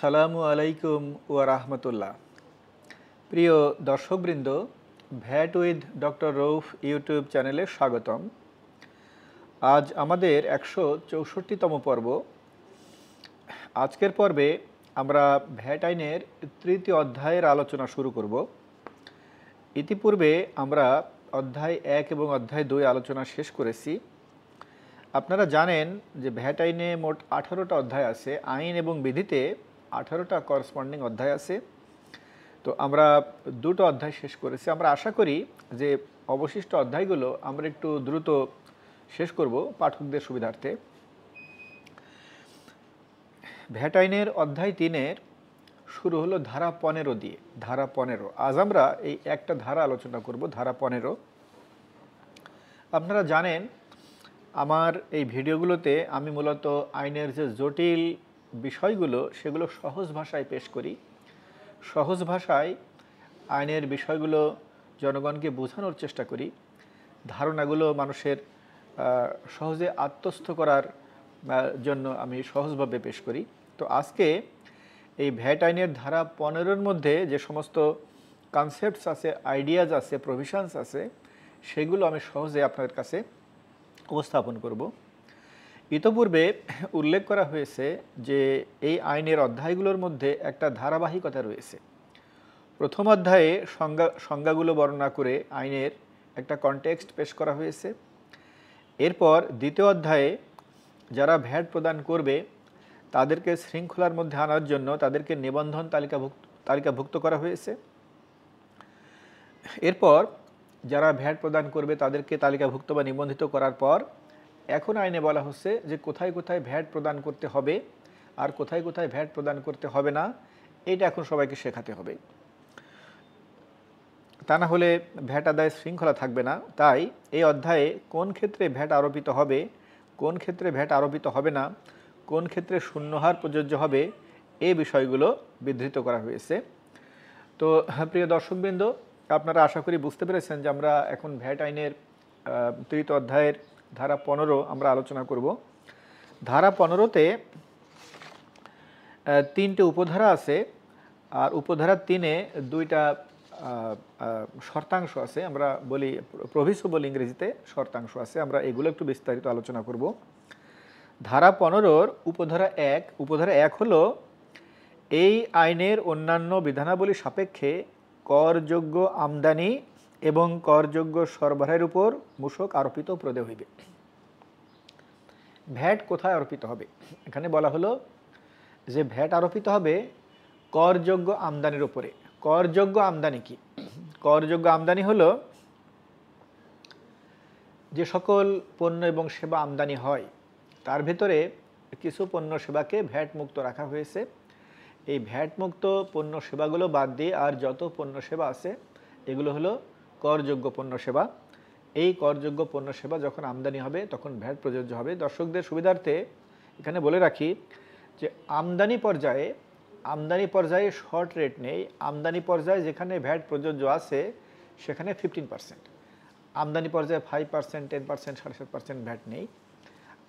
আসসালামু আলাইকুম ওয়া রাহমাতুল্লাহ। প্রিয় দর্শকবৃন্দ, VAT with doctor Rauf YouTube চ্যানেলে স্বাগতম। আজ আমাদের 164তম পর্ব। আজকের পর্বে আমরা ভ্যাট আইনের তৃতীয় অধ্যায়ের আলোচনা শুরু করব। ইতিপূর্বে আমরা অধ্যায় 1 এবং অধ্যায় 2 আলোচনা শেষ করেছি। আপনারা জানেন যে ভ্যাট আইনে মোট 18টা অধ্যায় আছে। আইন এবং বিধিতে 18টা করসপন্ডিং অধ্যায় আছে। তো আমরা দুটো অধ্যায় শেষ করেছি। আমরা আশা করি যে অবশিষ্ট অধ্যায়গুলো আমরা একটু দ্রুত শেষ করব পাঠকদের সুবিধার্থে। ভ্যাট আইনের অধ্যায় 3-এর শুরু হলো ধারা 15 দিয়ে। ধারা 15। আজ আমরা এই একটা ধারা আলোচনা করব, ধারা 15। আপনারা জানেন আমার এই ভিডিওগুলোতে আমি মূলত আইনের যে জটিল বিষয়গুলো সেগুলো সহজ ভাষায় পেশ করি। সহজ ভাষায় আইনের বিষয়গুলো জনগণকে বোঝানোর চেষ্টা করি। ধারণাগুলো মানুষের সহজে আত্মস্থ করার জন্য আমি সহজভাবে পেশ করি। তো আজকে এই ভ্যাট আইনের ধারা 15-র মধ্যে যে সমস্ত কনসেপ্টস আছে, আইডিয়াজ আছে, প্রভিশনস আছে, সেগুলো আমি সহজে আপনাদের কাছে উপস্থাপন করব। ইতোপূর্বে উল্লেখ করা হয়েছে যে এই আইনের অধ্যায়গুলোর মধ্যে একটা ধারাবাহিকতা রয়েছে। প্রথম অধ্যায়ে সংজ্ঞাগুলো বর্ণনা করে আইনের একটা কনটেক্সট পেশ করা হয়েছে। এরপর দ্বিতীয় অধ্যায়ে যারা ভ্যাট প্রদান করবে তাদেরকে শৃঙ্খলার মধ্যে আনার জন্য তাদেরকে নিবন্ধন তালিকাভুক্ত করা হয়েছে। এরপর যারা ভ্যাট প্রদান করবে তাদেরকে তালিকাভুক্ত বা নিবন্ধিত করার পর এখন আইনে বলা হচ্ছে যে কোথায় কোথায় ভ্যাট প্রদান করতে হবে আর কোথায় কোথায় ভ্যাট প্রদান করতে হবে না, এটা এখন সবাইকে শেখাতে হবে। তা না হলে ভ্যাট আদায় শৃঙ্খলা থাকবে না। তাই এই অধ্যায়ে কোন ক্ষেত্রে ভ্যাট আরোপিত হবে, কোন ক্ষেত্রে ভ্যাট আরোপিত হবে না, কোন ক্ষেত্রে শূন্যহার প্রযোজ্য হবে, এই বিষয়গুলো বিধৃত করা হয়েছে। তো প্রিয় দর্শকবৃন্দ, আপনারা আশা করি বুঝতে পেরেছেন যে আমরা এখন ভ্যাট আইনের তৃতীয় অধ্যায়ের ধারা 15 আমরা আলোচনা করব। ধারা 15-তে 3টে উপধারা আছে আর উপধারা 3-এ 2টা শর্তাংশ আছে। আমরা বলি প্রভিসো বলি ইংরেজিতে, শর্তাংশ আছে। আমরা এগুলো একটু বিস্তারিত আলোচনা করব। ধারা 15-র উপধারা 1। উপধারা 1 হলো এই আইনের অন্যান্য বিধানাবলী সাপেক্ষে করযোগ্য আমদানি এবং করযোগ্য সরবরাহের উপর মূসক আরোপিত প্রদে হইবে। ভ্যাট কোথায় আরোপিত হবে? এখানে বলা হলো যে ভ্যাট আরোপিত হবে করযোগ্য আমদানির উপরে। করযোগ্য আমদানি কি? করযোগ্য আমদানি হলো যে সকল পণ্য এবং সেবা আমদানি হয় তার ভেতরে কিছু পণ্য সেবাকে ভ্যাট মুক্ত রাখা হয়েছে। এই ভ্যাট মুক্ত পণ্য সেবাগুলো বাদ দিয়ে আর যত পণ্য সেবা আছে এগুলো হলো করযোগ্য পণ্য সেবা। এই করযোগ্য পণ্য সেবা যখন আমদানি হবে তখন ভ্যাট প্রযোজ্য হবে। দর্শকদের সুবিধার্থে এখানে বলে রাখি যে আমদানি পর্যায়ে শর্ট রেট নেই। আমদানি পর্যায়ে যেখানে ভ্যাট প্রযোজ্য আছে সেখানে 15%। আমদানি পর্যায়ে 5%, 10%, 7.5% ভ্যাট নেই।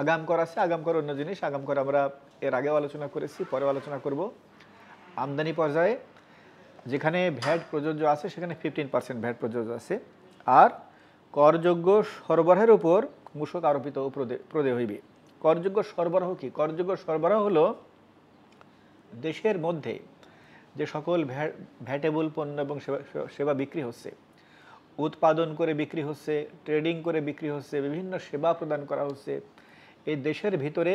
আগাম কর আছে। আগাম কর অন্য জিনিস। আগাম কর আমরা এর আগেও আলোচনা করেছি, পরেও আলোচনা করব। আমদানি পর্যায়ে যেখানে ভ্যাট প্রযোজ্য আছে সেখানে 15% ভ্যাট প্রযোজ্য আছে। আর করযোগ্য সরবরাহের উপর মূসক আরোপিত প্রদে হইবে। করযোগ্য সরবরাহ কি? করযোগ্য সরবরাহ হলো দেশের মধ্যে যে সকল ভ্যাটেবল পণ্য এবং সেবা বিক্রি হচ্ছে, উৎপাদন করে বিক্রি হচ্ছে, ট্রেডিং করে বিক্রি হচ্ছে, বিভিন্ন সেবা প্রদান করা হচ্ছে, এই দেশের ভিতরে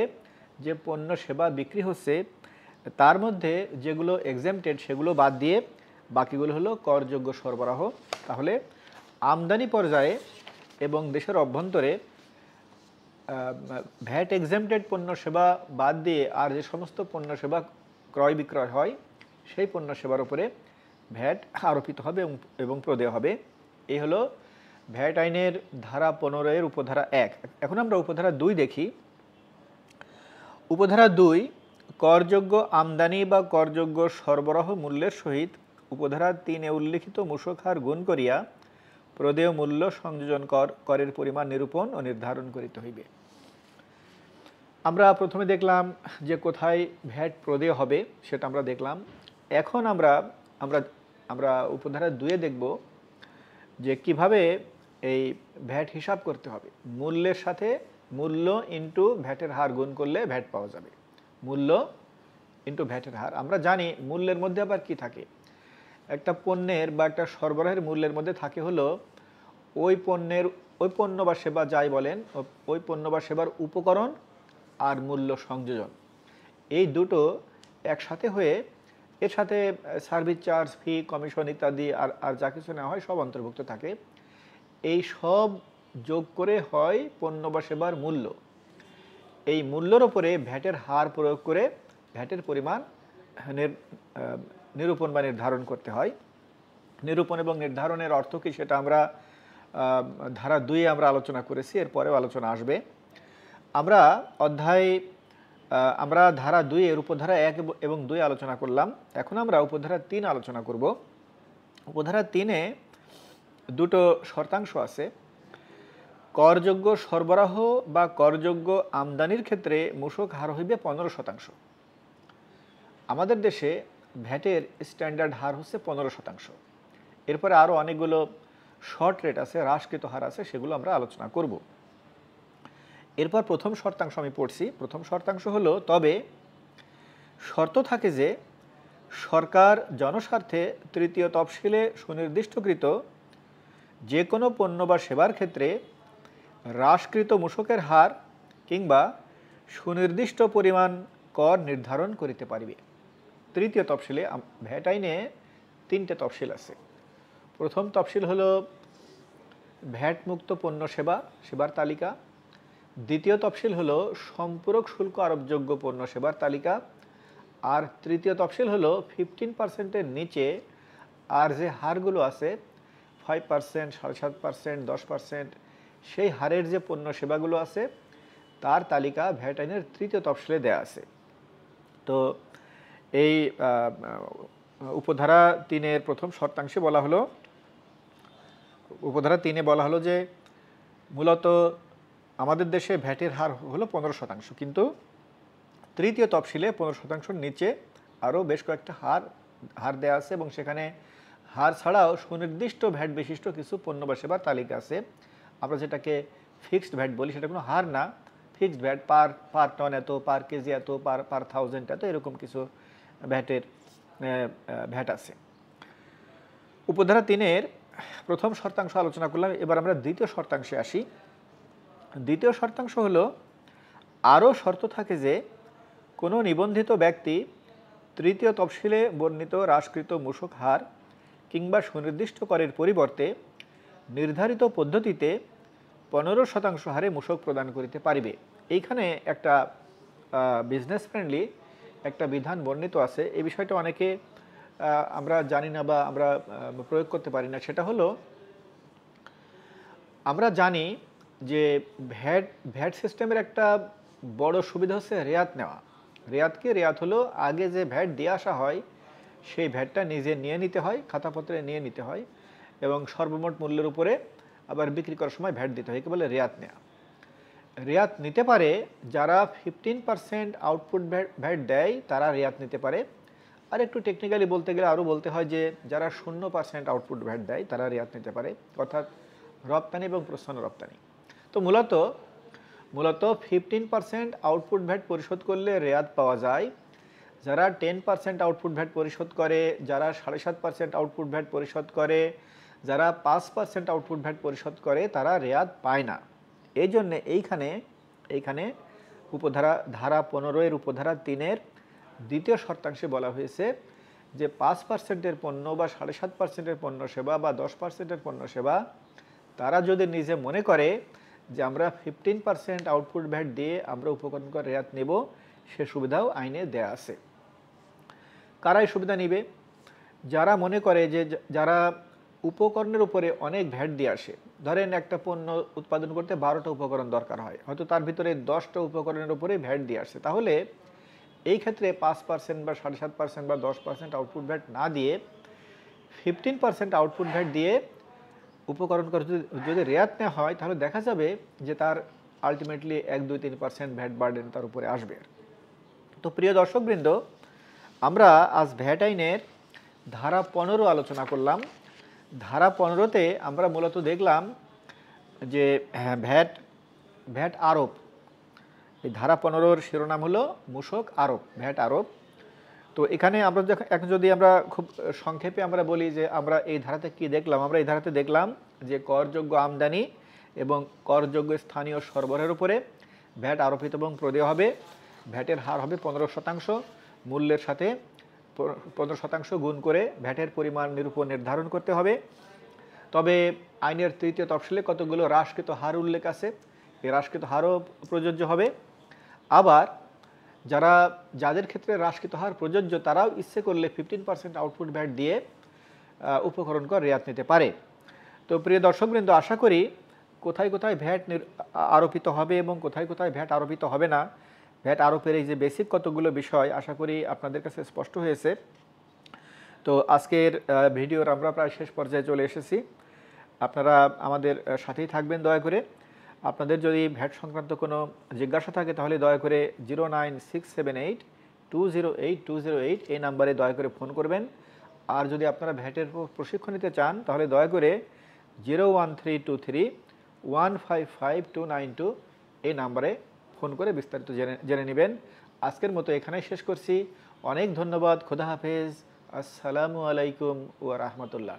যে পণ্য সেবা বিক্রি হচ্ছে তার মধ্যে যেগুলো এক্সেম্পটেড সেগুলো বাদ দিয়ে বাকিগুলো হলো করযোগ্য সরবরাহ। তাহলে আমদানি পর্যায়ে এবং দেশের অভ্যন্তরে ভ্যাট এক্সেম্পটেড পণ্য সেবা বাদ দিয়ে আর যে সমস্ত পণ্য সেবা ক্রয় বিক্রয় হয় সেই পণ্য সেবার উপরে ভ্যাট আরোপিত হবে এবং প্রদেয় হবে। এই হলো ভ্যাট আইনের ধারা 15-এর উপধারা 1। এখন আমরা উপধারা 2 দেখি। উপধারা 2 করযোগ্য আমদানি বা করযোগ্য সরবরাহ মূল্যের সহিত উপধারা 3-এ উল্লিখিত মূসক হার গুণ করিয়া প্রদেয় মূল্য সংযোজন করের পরিমাণ নিরূপণ ও নির্ধারণ করিতে হইবে। আমরা প্রথমে দেখলাম যে কোথায় ভ্যাট প্রদেয় হবে, সেটা আমরা দেখলাম। এখন আমরা আমরা আমরা উপধারা 2-এ দেখব যে কিভাবে এই ভ্যাট হিসাব করতে হবে। মূল্যের সাথে মূল্য ইনটু ভ্যাটের হার গুণ করলে ভ্যাট পাওয়া যাবে। মূল্য ইনটু ভ্যাটের হার। আমরা জানি মূল্যের মধ্যে আবার কি থাকে। একটা পণ্যের বা একটা সরবরাহের মূল্যের মধ্যে থাকে হলো ওই পণ্য বা সেবা যাই বলেন, ওই পণ্য বা সেবার উপকরণ আর মূল্য সংযোজন, এই দুটো একসাথে হয়ে এর সাথে সার্ভিস চার্জ, ফি, কমিশন ইত্যাদি আর যা কিছু নেওয়া হয় সব অন্তর্ভুক্ত থাকে। এই সব যোগ করে হয় পণ্য বা সেবার মূল্য। এই মূল্যর ওপরে ভ্যাটের হার প্রয়োগ করে ভ্যাটের পরিমাণ নিরূপণ বা নির্ধারণ করতে হয়। নিরূপণ এবং নির্ধারণের অর্থ কী সেটা আমরা ধারা 2-এ আমরা আলোচনা করেছি, এরপরেও আলোচনা আসবে। আমরা ধারা 2-এর উপধারা 1 এবং 2 আলোচনা করলাম। এখন আমরা উপধারা 3 আলোচনা করব। উপধারা 3-এ দুটো শর্তাংশ আছে। করযোগ্য সরবরাহ বা করযোগ্য আমদানির ক্ষেত্রে মূসক হার হইবে 15%। আমাদের দেশে ভ্যাটের স্ট্যান্ডার্ড হার হচ্ছে 15%। এরপরে আরও অনেকগুলো শর্ট রেট আছে, হ্রাসকৃত হার আছে, সেগুলো আমরা আলোচনা করব। এরপর প্রথম শর্তাংশ আমি পড়ছি। প্রথম শর্তাংশ হলো, তবে শর্ত থাকে যে সরকার জনস্বার্থে তৃতীয় তফসিলে সুনির্দিষ্টকৃত যে কোনো পণ্য বা সেবার ক্ষেত্রে হ্রাসকৃত মূসকের হার কিংবা সুনির্দিষ্ট পরিমাণ কর নির্ধারণ করিতে পারিবে। তৃতীয় তফসিলে ভ্যাট আইনে 3টে তফসিল আছে। প্রথম তফসিল হলো ভ্যাট মুক্ত পণ্য সেবার তালিকা। দ্বিতীয় তফসিল হলো সম্পূরক শুল্ক আরোপযোগ্য পণ্য সেবার তালিকা। আর তৃতীয় তফসিল হলো 15%-এর নিচে আর যে হারগুলো আছে 5%, 7.5%, 10%, সেই হারের যে পণ্য সেবাগুলো আছে তার তালিকা ভ্যাট আইনের তৃতীয় তফসিলে দেয়া আছে। তো এই উপধারা 3-এর প্রথম শর্তাংশে বলা হলো, উপধারা 3-এ বলা হলো যে মূলত আমাদের দেশে ভ্যাটের হার হলো 15%, কিন্তু তৃতীয় তফসিলে 15%-র নিচে আরও বেশ কয়েকটা হার দেওয়া আছে এবং সেখানে হার ছাড়াও সুনির্দিষ্ট ভ্যাট বিশিষ্ট কিছু পণ্য বা সেবার তালিকা আছে। আমরা যেটাকে ফিক্সড ভ্যাট বলি, সেটা কোনো হার না, ফিক্সড ভ্যাট, পার টন এত, পার কেজি এত, পার থাউজেন্ড এত, এরকম কিছু ভ্যাট আছে। উপধারা 3-এর প্রথম শর্তাংশ আলোচনা করলাম। এবার আমরা দ্বিতীয় শর্তাংশে আসি। দ্বিতীয় শর্তাংশ হলো, আরও শর্ত থাকে যে কোনো নিবন্ধিত ব্যক্তি তৃতীয় তফসিলে বর্ণিত হ্রাসকৃত মূসক হার কিংবা সুনির্দিষ্ট করের পরিবর্তে নির্ধারিত পদ্ধতিতে 15% হারে মূসক প্রদান করিতে পারিবে। এইখানে একটা বিজনেস ফ্রেন্ডলি একটা বিধান বর্ণিত আছে। এই বিষয়টা অনেকে আমরা জানি না বা আমরা প্রয়োগ করতে পারি না। সেটা হলো, আমরা জানি যে ভ্যাট সিস্টেমের একটা বড় সুবিধা হচ্ছে রেয়াত নেওয়া। রেয়াত হলো আগে যে ভ্যাট দিয়ে আসা হয় সেই ভ্যাটটা নিজে নিয়ে নিতে হয়, খাতাপত্রে নিয়ে নিতে হয় এবং সর্বমোট মূল্যের উপরে আবার বিক্রি করার সময় ভ্যাট দিতে হয়। একে বলে রেয়াত নেওয়া। রেয়াত নিতে পারে যারা 15% আউটপুট ভ্যাট দেয়, তারা রেয়াত নিতে পারে। আর একটু টেকনিক্যালি বলতে গেলে আরও বলতে হয় যে যারা 0% আউটপুট ভ্যাট দেয় তারা রেয়াত নিতে পারে, অর্থাৎ রপ্তানি এবং প্রস্থান রপ্তানি। তো মূলত 15% আউটপুট ভ্যাট পরিশোধ করলে রেয়াত পাওয়া যায়। যারা 10% আউটপুট ভ্যাট পরিশোধ করে, যারা 7.5% আউটপুট ভ্যাট পরিশোধ করে, যারা 5% আউটপুট ভ্যাট পরিশোধ করে, তারা রেয়াত পায় না। এই জন্যে এইখানে ধারা 15-এর উপধারা 3-এর দ্বিতীয় শর্তাংশে বলা হয়েছে যে 5%-এর পণ্য বা 7.5%-এর পণ্য সেবা বা 10%-এর পণ্য সেবা, তারা যদি নিজে মনে করে যে আমরা 15% আউটপুট ভ্যাট দিয়ে আমরা উপকরণ করে রেয়াত নেব, সে সুবিধাও আইনে দেয়া আছে। কারা এই সুবিধা নিবে? যারা মনে করে যে যারা উপকরণের উপরে অনেক ভ্যাট দিয়ে আসে। ধরেন একটা পণ্য উৎপাদন করতে 12টা উপকরণ দরকার হয়, হয়তো তার ভিতরে 10টা উপকরণের উপরে ভ্যাট দিয়ে আসে। তাহলে এই ক্ষেত্রে 5% বা 7.5% বা 10% আউটপুট ভ্যাট না দিয়ে 15% আউটপুট ভ্যাট দিয়ে উপকরণ করে যদি রেয়াত নেওয়া হয়, তাহলে দেখা যাবে যে তার আলটিমেটলি 1-2-3% ভ্যাট বার্ডেন তার উপরে আসবে। তো প্রিয় দর্শকবৃন্দ, আমরা আজ ভ্যাট আইনের ধারা 15 আলোচনা করলাম। ধারা 15-তে আমরা মূলত দেখলাম যে ভ্যাট আরোপ। এই ধারা 15-র শিরোনাম হলো মূসক আরোপ, ভ্যাট আরোপ। তো এখানে আমরা এখন যদি আমরা খুব সংক্ষেপে আমরা বলি যে আমরা এই ধারাতে কি দেখলাম, আমরা এই ধারাতে দেখলাম যে করযোগ্য আমদানি এবং করযোগ্য স্থানীয় সরবরাহের উপরে ভ্যাট আরোপিত এবং প্রদেয় হবে। ভ্যাটের হার হবে 15%, মূল্যের সাথে 15% গুণ করে ভ্যাটের পরিমাণ নিরূপণ নির্ধারণ করতে হবে। তবে আইনের 3য় তফসিলে কতগুলো হ্রাসকৃত হার উল্লেখ আছে, এই হ্রাসকৃত হারও প্রযোজ্য হবে। আবার যাদের ক্ষেত্রে হ্রাসকৃত হার প্রযোজ্য তারাও ইচ্ছে করলে 15% আউটপুট ভ্যাট দিয়ে উপকরণ কর রেয়াত নিতে পারে। তো প্রিয় দর্শকবৃন্দ, আশা করি কোথায় কোথায় ভ্যাট আরোপিত হবে এবং কোথায় কোথায় ভ্যাট আরোপিত হবে না, ভ্যাট আরোপের এই যে বেসিক কতগুলো বিষয় আশা করি আপনাদের কাছে স্পষ্ট হয়েছে। তো আজকের ভিডিওর আমরা প্রায় শেষ পর্যায়ে চলে এসেছি। আপনারা আমাদের সাথেই থাকবেন দয়া করে। আপনাদের যদি ভ্যাট সংক্রান্ত কোনো জিজ্ঞাসা থাকে তাহলে দয়া করে 09678208208 এই নাম্বারে দয়া করে ফোন করবেন। আর যদি আপনারা ভ্যাটের প্রশিক্ষণ নিতে চান তাহলে দয়া করে 01323155292 এই নাম্বারে ফোন করে বিস্তারিত জেনে নেবেন। আজকের মতো এখানেই শেষ করছি। অনেক ধন্যবাদ। খোদা হাফেজ। আসসালামু আলাইকুম ওয়া রাহমাতুল্লাহ।